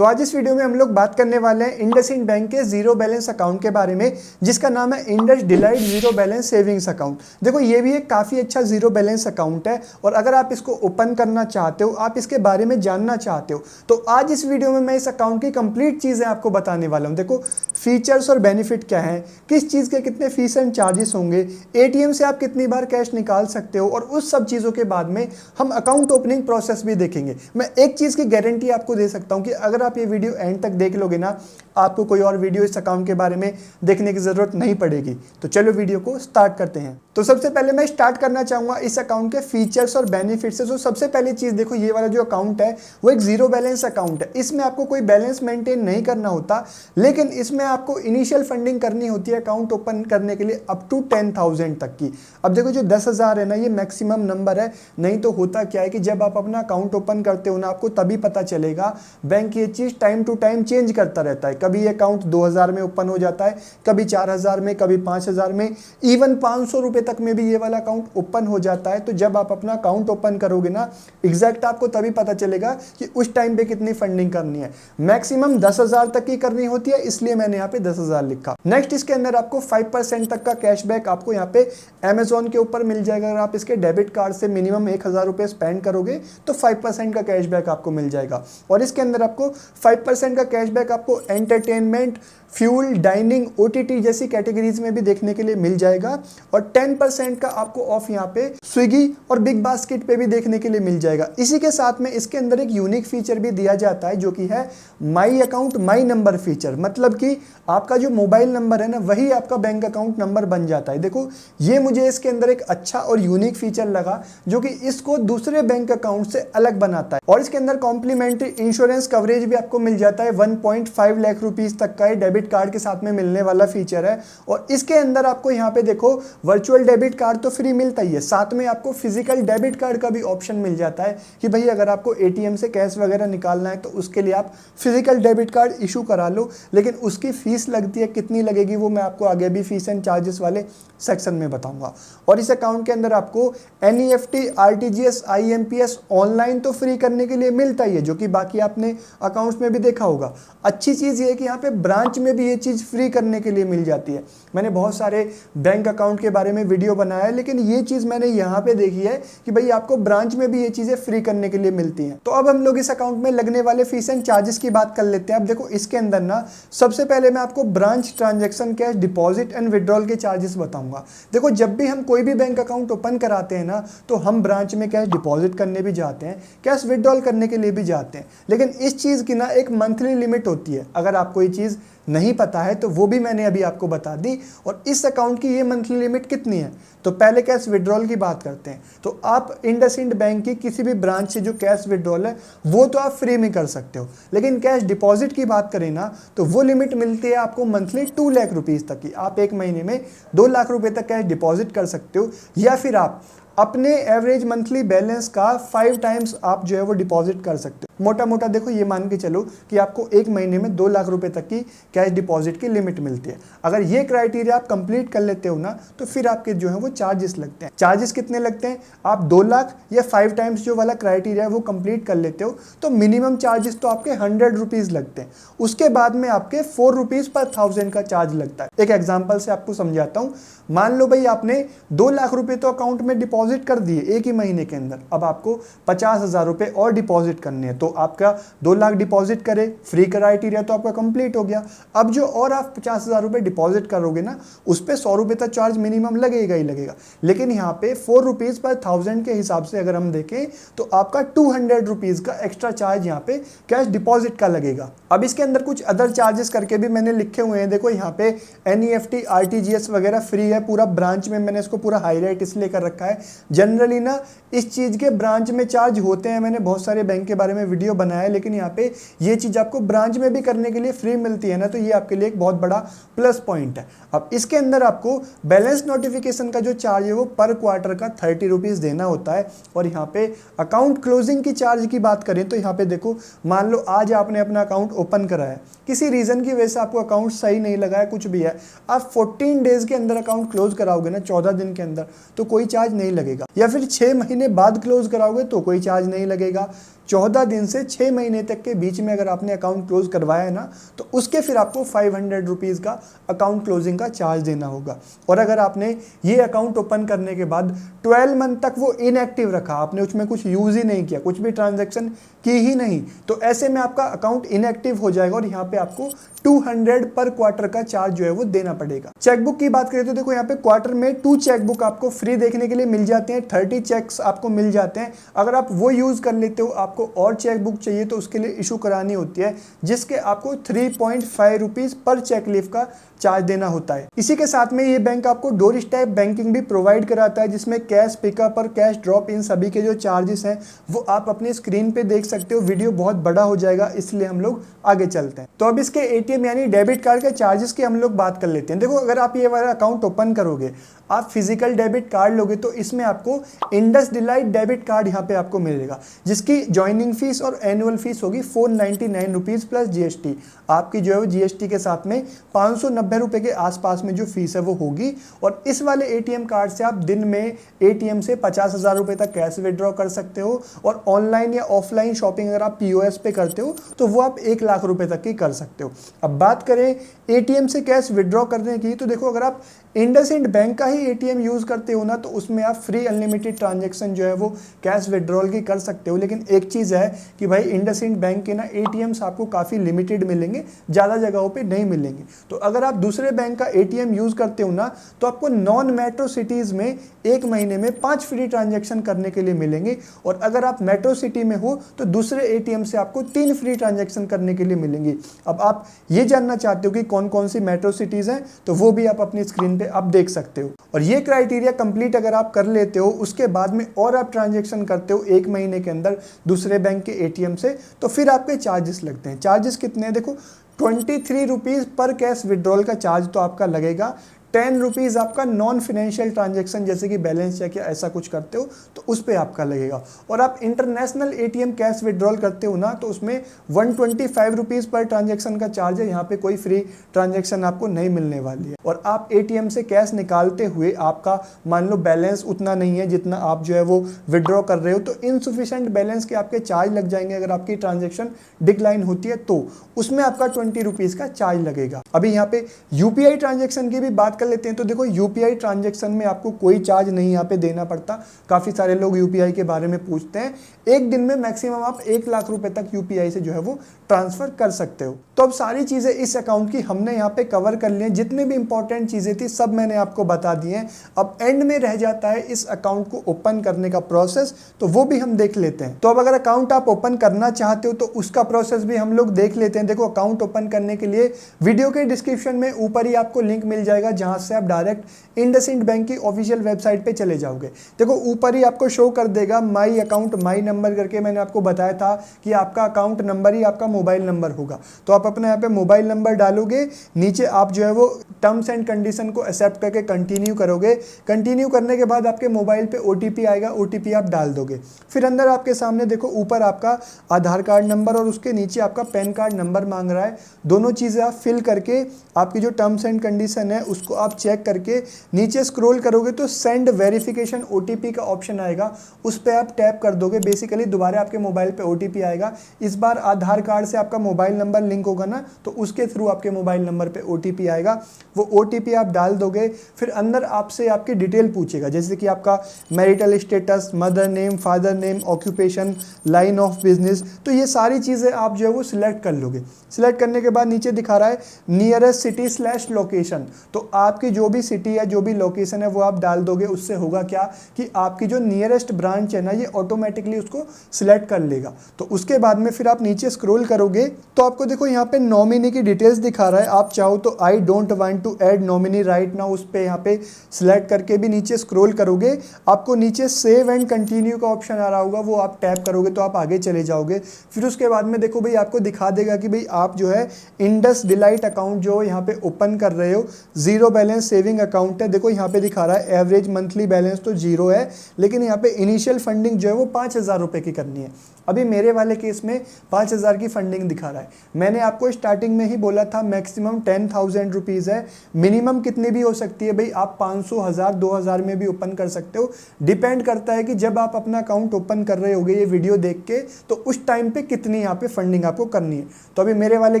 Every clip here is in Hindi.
तो आज इस वीडियो में हम लोग बात करने वाले हैं इंडसइंड बैंक के जीरो बैलेंस अकाउंट के बारे में, जिसका नाम है Indus delight zero balance savings account. देखो ये भी एक काफ़ी अच्छा जीरो बैलेंस अकाउंट है और अगर आप इसको ओपन करना चाहते हो, आप इसके बारे में जानना चाहते हो, तो आज इस वीडियो में मैं इस अकाउंट की कंप्लीट चीज़ें आपको बताने वाला हूँ। देखो फीचर्स और बेनिफिट क्या हैं, किस चीज़ के कितने फीस एंड चार्जेस होंगे, एटीएम से आप कितनी बार कैश निकाल सकते हो, और उस सब चीज़ों के बाद में हम अकाउंट ओपनिंग प्रोसेस भी देखेंगे। मैं एक चीज़ की गारंटी आपको दे सकता हूँ कि अगर आप ये वीडियो एंड तक देख लोगे ना, आपको कोई और वीडियो इस अकाउंट के बारे में देखने की ज़रूरत नहीं पड़ेगी। तो चलो वीडियो को स्टार्ट करते हैं। तो सबसे पहले मैं स्टार्ट करना चाहूँगा इस अकाउंट के फीचर्स और बेनिफिट्स से। तो सबसे पहली चीज़ देखो, ये वाला जो अकाउंट है वो एक जीरो बैलेंस अकाउंट है। इसमें आपको कोई बैलेंस मेंटेन नहीं करना होता, लेकिन इसमें आपको इनिशियल फंडिंग करनी होती है अकाउंट ओपन करने के लिए अप टू 10,000 तक की। अब देखो जो 10,000 है ना, ये मैक्सिमम नंबर है। नहीं तो होता क्या है कि जब आप अपना अकाउंट ओपन करते हो ना, आपको तभी पता चलेगा बैंक ये चीज़ टाइम टू टाइम चेंज करता रहता है। कभी अकाउंट 2,000 में ओपन हो जाता है, कभी 4,000 में, कभी 5,000 में, इवन 500 रुपये तक में भी ये वाला अकाउंट ओपन हो जाता है। तो जब आप अपना अकाउंट ओपन करोगे ना, एग्जैक्ट आपको तभी पता चलेगा कि उस टाइम पे कितनी फंडिंग करनी है। मैक्सिमम 10,000 तक की करनी होती है, इसलिए मैंने यहाँ पे 10,000 लिखा। नेक्स्ट, इसके अंदर आपको 5% तक का कैशबैक आपको यहाँ पे अमेजोन के ऊपर मिल जाएगा। अगर आप इसके डेबिट कार्ड से मिनिमम 1,000 रुपये स्पेंड करोगे तो 5% का कैशबैक आपको मिल जाएगा। और इसके अंदर आपको 5% का कैशबैक आपको एंटरटेनमेंट, फ्यूल, डाइनिंग, ओटीटी जैसी कैटेगरीज में भी देखने के लिए मिल जाएगा। और 10% का आपको ऑफ यहाँ पे स्विगी और बिग बास्केट पे भी देखने के लिए मिल जाएगा। इसी के साथ में इसके अंदर एक यूनिक फीचर भी दिया जाता है, जो कि है my account my number feature. मतलब कि आपका जो मोबाइल नंबर है ना, वही आपका बैंक अकाउंट नंबर बन जाता है। देखो ये मुझे इसके अंदर एक अच्छा और यूनिक फीचर लगा, जो कि इसको दूसरे बैंक अकाउंट से अलग बनाता है। और इसके अंदर कॉम्प्लीमेंट्री इंश्योरेंस कवरेज भी आपको मिल जाता है। 1.5 लाख रुपीस तक का डेबिट कार्ड के साथ में मिलने वाला फीचर है। और इसके अंदर आपको यहाँ पे देखो वर्चुअल डेबिट कार्ड तो फ्री मिलता ही है, साथ में आपको फिजिकल डेबिट कार्ड का भी ऑप्शन मिल जाता है कि भाई अगर आपको एटीएम से कैश वगैरह निकालना है तो उसके लिए आप फिजिकल डेबिट कार्ड इशू करा लो। लेकिन उसकी फीस लगती है, कितनी लगेगी वो मैं आपको आगे भी फीस एंड चार्जेस वाले सेक्शन में बताऊंगा। और इस अकाउंट के अंदर आपको एनईएफटी, आरटीजीएस, आईएमपीएस ऑनलाइन तो फ्री करने के लिए मिलता ही है, जो कि बाकी आपने अकाउंट्स में भी देखा होगा। अच्छी चीज़ ये है कि यहाँ पे ब्रांच में भी ये चीज़ फ्री करने के लिए मिल जाती है। मैंने बहुत सारे बैंक अकाउंट के बारे में वीडियो बनाया है, लेकिन ये चीज़ मैंने यहाँ पे देखी है कि भाई आपको ब्रांच में भी ये चीज़ें फ्री करने के लिए मिलती हैं। तो अब हम लोग इस अकाउंट में लगने वाले फीस एंड चार्जेस की बात कर लेते हैं। अब देखो इसके अंदर ना, सबसे पहले मैं आपको branch transaction cash deposit and withdrawal के चार्जेस बताऊंगा। देखो जब भी हम कोई भी बैंक अकाउंट ओपन कराते हैं ना, तो हम ब्रांच में कैश डिपॉजिट करने भी जाते हैं, कैश विड्रॉल करने के लिए भी जाते हैं। लेकिन इस चीज़ की ना एक मंथली लिमिट होती है। अगर आपको ये चीज़ नहीं पता है तो वो भी मैंने अभी आपको बता दी। और इस अकाउंट की ये मंथली लिमिट कितनी है, तो पहले कैश विड्रॉल की बात करते हैं। तो आप इंडसइंड बैंक की किसी भी ब्रांच से जो कैश विड्रॉल है वो तो आप फ्री में कर सकते हो, लेकिन कैश डिपॉजिट की बात करें ना, तो वो लिमिट मिलती है आपको मंथली 2 लाख रुपीज़ तक की। आप एक महीने में 2 लाख रुपए तक कैश डिपॉजिट कर सकते हो, या फिर आप अपने एवरेज मंथली बैलेंस का 5 टाइम्स आप जो है वो डिपॉजिट कर सकते हो। मोटा मोटा देखो ये मान के चलो कि आपको एक महीने में 2 लाख रुपए तक की कैश डिपॉजिट की लिमिट मिलती है। अगर ये क्राइटेरिया आप कंप्लीट कर लेते हो ना, तो फिर आपके जो है वो चार्जेस लगते हैं। चार्जेस कितने लगते हैं, आप 2 लाख या 5 टाइम्स जो वाला क्राइटेरिया है वो कंप्लीट कर लेते हो तो मिनिमम चार्जेस तो आपके 100 रुपीज़ लगते हैं। उसके बाद में आपके 4 रुपीज़ पर 1000 का चार्ज लगता है। एक एग्जाम्पल से आपको समझाता हूँ। मान लो भाई आपने 2 लाख रुपए तो अकाउंट में डिपॉजिट कर दिए एक ही महीने के अंदर, अब आपको 50,000 रुपए और डिपॉजिट करने हैं। तो आपका 2 लाख डिपॉजिट करे, फ्री क्राइटेरिया तो आपका कंप्लीट हो गया। अब जो और आप 50,000 रुपए डिपॉजिट करोगे ना, उस पर 100 रुपये तक चार्ज मिनिमम लगेगा ही लगेगा। लेकिन यहाँ पे 4 रुपीज़ पर 1000 के हिसाब से अगर हम देखें तो आपका 200 रुपीज़ का एक्स्ट्रा चार्ज यहाँ पे कैश डिपॉजिट का लगेगा। अब इसके अंदर कुछ अदर चार्जेस करके भी मैंने लिखे हुए हैं। देखो यहाँ पे एनईएफटी, आरटीजीएस वगैरह फ्री है पूरा ब्रांच में। मैंने इसको पूरा हाईलाइट इसलिए कर रखा है। जनरली ना इस चीज़ के ब्रांच में चार्ज होते हैं, मैंने बहुत सारे बैंक के बारे में वीडियो बनाया है, लेकिन यहाँ पे ये चीज़ आपको ब्रांच में भी करने के लिए फ्री मिलती है ना, तो ये आपके लिए एक बहुत बड़ा प्लस पॉइंट है। अब इसके अंदर आपको बैलेंस नोटिफिकेशन का जो चार्ज है वो पर क्वार्टर का 30 रुपीज़ देना होता है। और यहाँ पे अकाउंट क्लोजिंग की चार्ज की बात करें तो यहाँ पे देखो, मान लो आज आपने अपना अकाउंट ओपन करा है, किसी रीज़न की वजह से आपको अकाउंट सही नहीं लगा है, कुछ भी है, आप 14 डेज के अंदर अकाउंट क्लोज कराओगे ना, 14 दिन के अंदर, तो कोई चार्ज नहीं लगेगा। या फिर 6 महीने बाद क्लोज कराओगे तो कोई चार्ज नहीं लगेगा। 14 दिन से 6 महीने तक के बीच में अगर आपने अकाउंट क्लोज करवाया है ना, तो उसके फिर आपको 500 रुपीज़ का अकाउंट क्लोजिंग का चार्ज देना होगा। और अगर आपने ये अकाउंट ओपन करने के बाद 12 मंथ तक वो इनएक्टिव रखा, आपने उसमें कुछ यूज़ ही नहीं किया, कुछ भी ट्रांजैक्शन की ही नहीं, तो ऐसे में आपका अकाउंट इनएक्टिव हो जाएगा और यहाँ पे आपको 200 पर क्वार्टर का चार्ज जो है वो देना पड़ेगा। चेकबुक की बात करें तो देखो यहाँ पे क्वार्टर में 2 चेकबुक आपको फ्री देखने के लिए मिल जाते हैं, 30 चेक्स आपको मिल जाते हैं। अगर आप वो यूज़ कर लेते हो, आपको और चेकबुक चाहिए तो उसके लिए इशू करानी होती है, जिसके आपको 3.5 रुपीज़ पर चेक लीफ का चार्ज देना होता है। इसी के साथ में ये बैंक आपको डोर स्टेप बैंकिंग भी प्रोवाइड कराता है, जिसमें कैश पिकअप और कैश ड्रॉप इन सभी के जो चार्जेस हैं वो आप अपनी स्क्रीन पे देख सकते हो। वीडियो बहुत बड़ा हो जाएगा, इसलिए हम लोग आगे चलते हैं। तो अब इसके एटीएम यानी डेबिट कार्ड के चार्जेस की हम लोग बात कर लेते हैं। देखो, अगर आप ये वाला अकाउंट ओपन करोगे, आप फिजिकल डेबिट कार्ड लोगे तो इसमें आपको इंडस डिलाइट डेबिट कार्ड यहाँ पे आपको मिलेगा, जिसकी ज्वाइनिंग फीस और एनुअल फीस होगी 499 रुपीज़ प्लस जीएसटी। आपकी जो है वो जीएसटी के साथ में 590 रुपये के आसपास में जो फीस है वो होगी। और इस वाले एटीएम कार्ड से आप दिन में एटीएम से 50,000 रुपये तक कैश विड्रॉ कर सकते हो, और ऑनलाइन या ऑफलाइन शॉपिंग अगर आप पीओएस पे करते हो तो वो आप 1 लाख रुपये तक की कर सकते हो। अब बात करें एटीएम से कैश विड्रॉ करने की, तो देखो, अगर आप इंडसइंड बैंक का ही एटीएम यूज़ करते हो ना, तो उसमें आप फ्री अनलिमिटेड ट्रांजैक्शन जो है वो कैश विड्रॉल की कर सकते हो। लेकिन एक चीज़ है कि भाई इंडसइंड बैंक के ना एटीएम्स आपको काफ़ी लिमिटेड मिलेंगे, ज़्यादा जगहों पे नहीं मिलेंगे। तो अगर आप दूसरे बैंक का एटीएम यूज़ करते हो ना, तो आपको नॉन मेट्रो सिटीज़ में 1 महीने में 5 फ्री ट्रांजैक्शन करने के लिए मिलेंगे, और अगर आप मेट्रो सिटी में हो तो दूसरे एटीएम से आपको 3 फ्री ट्रांजैक्शन करने के लिए मिलेंगी। अब आप ये जानना चाहते हो कि कौन कौन सी मेट्रो सिटीज़ हैं, तो वो भी आप अपनी स्क्रीन पे आप देख सकते हो। और ये क्राइटेरिया कंप्लीट अगर आप कर लेते हो, उसके बाद में और आप ट्रांजैक्शन करते हो 1 महीने के अंदर दूसरे बैंक के एटीएम से, तो फिर आपके चार्जेस लगते हैं। चार्जेस कितने हैं? देखो, 23 रुपीज़ पर कैश विड्रॉल का चार्ज तो आपका लगेगा। 10 रुपीज़ आपका नॉन फिनेंशियल ट्रांजैक्शन जैसे कि बैलेंस चेक या ऐसा कुछ करते हो तो उस पर आपका लगेगा। और आप इंटरनेशनल एटीएम कैश विड्रॉल करते हो ना, तो उसमें 125 रुपीज़ पर ट्रांजैक्शन का चार्ज है। यहाँ पे कोई फ्री ट्रांजैक्शन आपको नहीं मिलने वाली है। और आप एटीएम से कैश निकालते हुए आपका मान लो बैलेंस उतना नहीं है जितना आप जो है वो विड्रॉ कर रहे हो, तो इनसफिशिएंट बैलेंस के आपके चार्ज लग जाएंगे। अगर आपकी ट्रांजैक्शन डिक्लाइन होती है तो उसमें आपका 20 रुपीज़ का चार्ज लगेगा। अभी यहाँ पे यूपीआई ट्रांजैक्शन की भी बात कर लेते हैं। तो देखो, यूपीआई ट्रांजैक्शन में आपको कोई चार्ज नहीं यहाँ पे देना पड़ता। काफ़ी सारे लोग यूपीआई के बारे में पूछते हैं। एक दिन में मैक्सिमम आप 1 लाख रुपए तक यूपीआई से जो है वो ट्रांसफर कर सकते हो। तो अब सारी चीज़ें इस अकाउंट की हमने यहाँ पे कवर कर ली हैं। जितने भी इंपॉर्टेंट चीज़ें थी सब मैंने आपको बता दी हैं। अब एंड में रह जाता है इस अकाउंट को ओपन करने का प्रोसेस, तो वो भी हम देख लेते हैं। तो अब अगर अकाउंट आप ओपन करना चाहते हो तो उसका प्रोसेस भी हम लोग देख लेते हैं। देखो, अकाउंट ओपन करने के लिए वीडियो के डिस्क्रिप्शन में ऊपर ही आपको लिंक मिल जाएगा, जहां से आप डायरेक्ट इंडसइंड बैंक की ऑफिशियल वेबसाइट पे चले जाओगे। देखो, ऊपर ही आपको शो कर देगा माई अकाउंट माई नंबर करके। मैंने आपको बताया था कि आपका अकाउंट नंबर ही आपका मोबाइल नंबर होगा। तो आप अपने यहाँ पे मोबाइल नंबर डालोगे, नीचे आप जो है वो टर्म्स एंड कंडीशन को एक्सेप्ट करके कंटिन्यू करोगे। कंटिन्यू करने के बाद आपके मोबाइल पे ओटीपी आएगा, ओटीपी आप डाल दोगे। फिर अंदर आपके सामने देखो, ऊपर आपका आधार कार्ड नंबर और उसके नीचे आपका पैन कार्ड नंबर मांग रहा है। दोनों चीज़ें आप फिल करके आपकी जो टर्म्स एंड कंडीशन है उसको आप चेक करके नीचे स्क्रॉल करोगे तो सेंड वेरिफिकेशन ओटीपी का ऑप्शन आएगा, उस पर आप टैप कर दोगे। बेसिकली दोबारा आपके मोबाइल पे ओटीपी आएगा। इस बार आधार कार्ड से आपका मोबाइल नंबर लिंक होगा ना, तो उसके थ्रू आपके मोबाइल नंबर पे ओटीपी आएगा। वो ओटीपी आप डाल दोगे। फिर अंदर आपसे आपकी डिटेल पूछेगा, जैसे कि आपका marital status, mother name, father name, occupation, line of business. तो ये सारी चीज़ें आप जो है वो सिलेक्ट कर लोगे। सिलेक्ट करने के बाद नीचे दिखा रहा है नियरेस्ट सिटी / लोकेशन। तो आपकी जो भी सिटी है, जो भी लोकेशन है, वो आप डाल दोगे। उससे होगा क्या कि आपकी जो नियरेस्ट ब्रांच है ना, ये ऑटोमेटिकली उसको सिलेक्ट कर लेगा। तो उसके बाद में फिर आप नीचे स्क्रॉल करोगे तो आपको देखो यहाँ पे नॉमिनी की डिटेल्स दिखा रहा है। आप चाहो तो I don't want to add nominee right now, उस पे यहाँ पे सिलेक्ट करके भी नीचे स्क्रॉल करोगे। आपको नीचे सेव एंड कंटिन्यू का ऑप्शन आ रहा होगा, वो आप टैप करोगे तो आप आगे चले जाओगे। फिर उसके बाद में देखो भाई, आपको दिखा देगा कि भाई आप जो है इंडस डिलाइट अकाउंट जो यहाँ पे ओपन कर रहे हो, जीरो बैलेंस सेविंग अकाउंट है। देखो यहाँ पे दिखा रहा है एवरेज मंथली बैलेंस तो जीरो है, लेकिन यहाँ पे इनिशियल फंडिंग जो है वो 5,000 रुपये की करनी है। अभी मेरे वाले केस में 5,000 की फंडिंग दिखा रहा है। मैंने आपको स्टार्टिंग में ही बोला था मैक्सिमम 10,000 रुपीज़ है, मिनिमम कितनी भी हो सकती है भाई, आप 500, 1000, 2000 में भी ओपन कर सकते हो। डिपेंड करता है कि जब आप अपना अकाउंट ओपन कर रहे होगे ये वीडियो देख के, तो उस टाइम पे कितनी यहाँ पे फंडिंग आपको करनी है। तो अभी मेरे वाले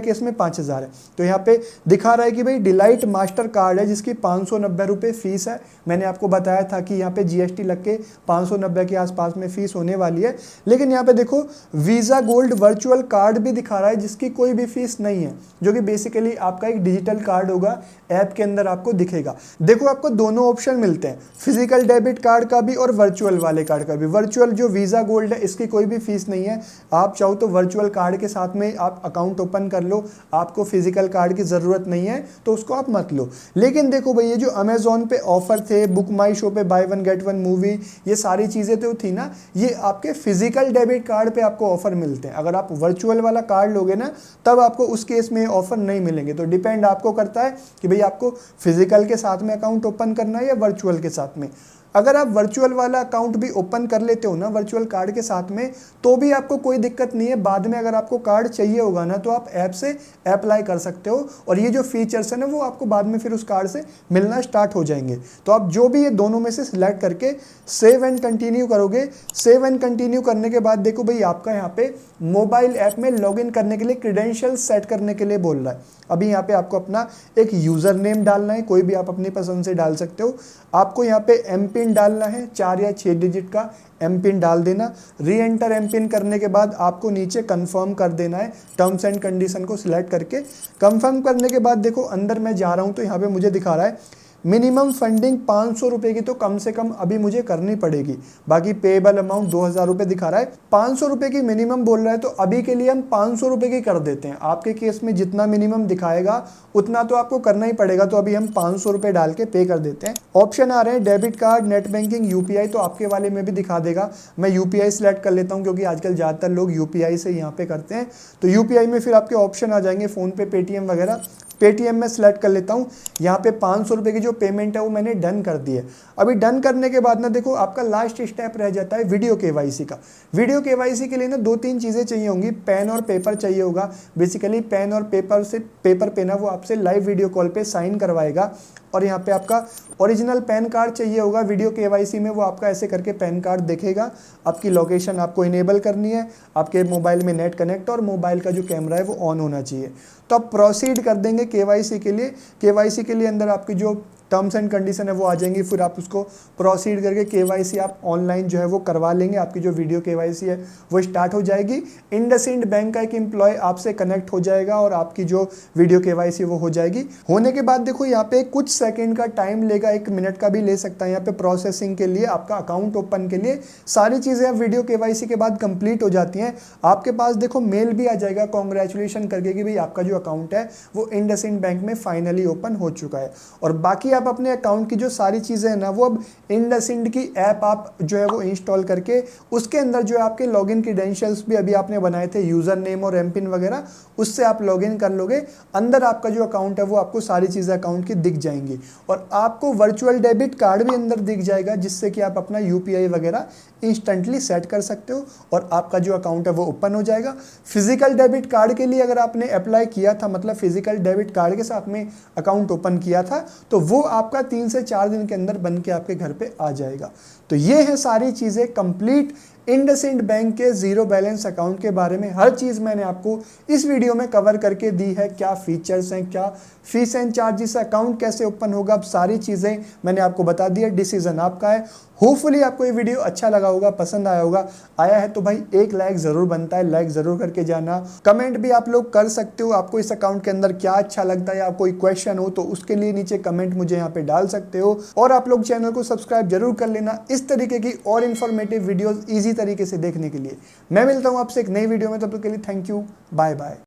केस में 5,000 है, तो यहाँ पे दिखा रहा है कि भाई डिलाइट मास्टर कार्ड है जिसकी 590 रुपये फीस है। मैंने आपको बताया था कि यहाँ पे GST लग के 590 के आसपास में फीस होने वाली है। लेकिन यहाँ पे देखो वीज़ा गोल्ड वर्चुअल कार्ड भी दिखा रहा है जिसकी कोई भी फीस नहीं है, जो कि बेसिकली आपका एक डिजिटल कार्ड होगा, ऐप के अंदर आपको दिखेगा। देखो आपको दोनों ऑप्शन मिलते हैं, फिजिकल डेबिट कार्ड का भी और वर्चुअल वाले कार्ड का भी। वर्चुअल जो वीज़ा गोल्ड है इसकी कोई भी फीस नहीं है, आप चाहो तो वर्चुअल कार्ड के साथ में आप अकाउंट ओपन कर लो, आपको फिजिकल कार्ड की ज़रूरत नहीं है तो उसको आप मत लो। लेकिन देखो भाई ये जो अमेजोन पे ऑफर थे, बुक माई शो पे by one get one movie, ये सारी चीज़ें तो थी ना, ये आपके फिजिकल डेबिट कार्ड पे आपको ऑफर मिलते हैं। अगर आप वर्चुअल वाला कार्ड लोगे ना तब आपको उस केस में ऑफर नहीं मिलेंगे। तो डिपेंड आपको करता है कि भाई आपको फिजिकल के साथ में अकाउंट ओपन करना है या वर्चुअल के साथ में। अगर आप वर्चुअल वाला अकाउंट भी ओपन कर लेते हो ना वर्चुअल कार्ड के साथ में, तो भी आपको कोई दिक्कत नहीं है। बाद में अगर आपको कार्ड चाहिए होगा ना तो आप ऐप से अप्लाई कर सकते हो, और ये जो फीचर्स है ना वो आपको बाद में फिर उस कार्ड से मिलना स्टार्ट हो जाएंगे। तो आप जो भी ये दोनों में से सिलेक्ट करके सेव एंड कंटिन्यू करोगे। सेव एंड कंटिन्यू करने के बाद देखो भाई आपका यहाँ पे मोबाइल ऐप में लॉगिन करने के लिए क्रेडेंशियल सेट करने के लिए बोल रहा है। अभी यहाँ पे आपको अपना एक यूज़र नेम डालना है, कोई भी आप अपनी पसंद से डाल सकते हो। आपको यहाँ पे एम पिन डालना है, 4 या 6 डिजिट का एम पिन डाल देना। री एंटर एम पिन करने के बाद आपको नीचे कंफर्म कर देना है, टर्म्स एंड कंडीशन को सिलेक्ट करके। कंफर्म करने के बाद देखो अंदर मैं जा रहा हूँ तो यहाँ पे मुझे दिखा रहा है मिनिमम फंडिंग 500 रुपये की तो कम से कम अभी मुझे करनी पड़ेगी। बाकी पेएबल अमाउंट 2,000 रुपये दिखा रहा है, 500 रुपये की मिनिमम बोल रहा है, तो अभी के लिए हम 500 रुपये की कर देते हैं। आपके केस में जितना मिनिमम दिखाएगा उतना तो आपको करना ही पड़ेगा, तो अभी हम 500 रुपये डाल के पे कर देते हैं। ऑप्शन आ रहे हैं debit card, net banking, UPI, तो आपके वाले में भी दिखा देगा। मैं UPI सिलेक्ट कर लेता हूँ क्योंकि आजकल ज़्यादातर लोग UPI से यहाँ पे करते हैं। तो UPI में फिर आपके ऑप्शन आ जाएंगे फ़ोनपे, पेटीएम वगैरह। पेटीएम में सिलेक्ट कर लेता हूँ। यहाँ पे 500 रुपये की जो पेमेंट है वो मैंने डन कर दी है। अभी डन करने के बाद ना देखो आपका लास्ट स्टेप रह जाता है वीडियो KYC का। वीडियो KYC के लिए ना 2-3 चीज़ें चाहिए होंगी। पेन और पेपर चाहिए होगा। बेसिकली पेन और पेपर पे ना वो आपसे लाइव वीडियो कॉल पे साइन करवाएगा, और यहाँ पे आपका ओरिजिनल पैन कार्ड चाहिए होगा। वीडियो KYC में वो आपका ऐसे करके पैन कार्ड देखेगा। आपकी लोकेशन आपको इनेबल करनी है, आपके मोबाइल में नेट कनेक्ट, और मोबाइल का जो कैमरा है वो ऑन होना चाहिए। तो आप प्रोसीड कर देंगे KYC के लिए। KYC के लिए अंदर आपकी जो टर्म्स एंड कंडीशन है वो आ जाएंगी, फिर आप उसको प्रोसीड करके KYC आप ऑनलाइन जो है वो करवा लेंगे। आपकी जो वीडियो KYC है वो स्टार्ट हो जाएगी। इंडसइंड बैंक का एक एम्प्लॉय आपसे कनेक्ट हो जाएगा और आपकी जो वीडियो KYC वो हो जाएगी। होने के बाद देखो यहाँ पे कुछ सेकंड का टाइम लेगा, 1 मिनट का भी ले सकता है यहाँ पे प्रोसेसिंग के लिए, आपका अकाउंट ओपन के लिए। सारी चीज़ें अब वीडियो KYC के बाद कंप्लीट हो जाती हैं। आपके पास देखो मेल भी आ जाएगा कॉन्ग्रेचुलेशन करके कि भाई आपका जो अकाउंट है वो इंडसइंड बैंक में फाइनली ओपन हो चुका है। और बाकी आप अपने अकाउंट की जो सारी चीज़ें हैं ना वो अब इंडसइंड की ऐप आप जो है वो इंस्टॉल करके उसके अंदर जो है आपके लॉगिन क्रेडेंशियल्स भी अभी आपने बनाए थे, यूज़र नेम और एम पिन वगैरह, उससे आप लॉगिन कर लोगे। अंदर आपका जो अकाउंट है वो आपको सारी चीज़ें अकाउंट की दिख जाएंगी, और आपको वर्चुअल डेबिट कार्ड भी अंदर दिख जाएगा, जिससे कि आप अपना UPI वगैरह इंस्टेंटली सेट कर सकते हो और आपका जो अकाउंट है वो ओपन हो जाएगा। फिजिकल डेबिट कार्ड के लिए अगर आपने अप्लाई किया था, मतलब फिजिकल डेबिट कार्ड के साथ में अकाउंट ओपन किया था, तो वो आपका 3 से 4 दिन के अंदर बन के आपके घर पे आ जाएगा। तो ये है सारी चीज़ें कंप्लीट इंडसइंड बैंक के जीरो बैलेंस अकाउंट के बारे में। हर चीज़ मैंने आपको इस वीडियो में कवर करके दी है, क्या फीचर्स हैं, क्या फीस एंड चार्जेस, अकाउंट कैसे ओपन होगा, अब सारी चीज़ें मैंने आपको बता दी है। डिसीजन आपका है। होपफुली आपको ये वीडियो अच्छा लगा होगा, पसंद आया होगा। आया है तो भाई एक लाइक ज़रूर बनता है, लाइक ज़रूर करके जाना। कमेंट भी आप लोग कर सकते हो, आपको इस अकाउंट के अंदर क्या अच्छा लगता है या कोई क्वेश्चन हो तो उसके लिए नीचे कमेंट मुझे यहाँ पे डाल सकते हो। और आप लोग चैनल को सब्सक्राइब जरूर कर लेना इस तरीके की और इन्फॉर्मेटिव वीडियोज़ ईजी तरीके से देखने के लिए। मैं मिलता हूँ आपसे एक नई वीडियो में, तब तक के लिए थैंक यू, बाय बाय।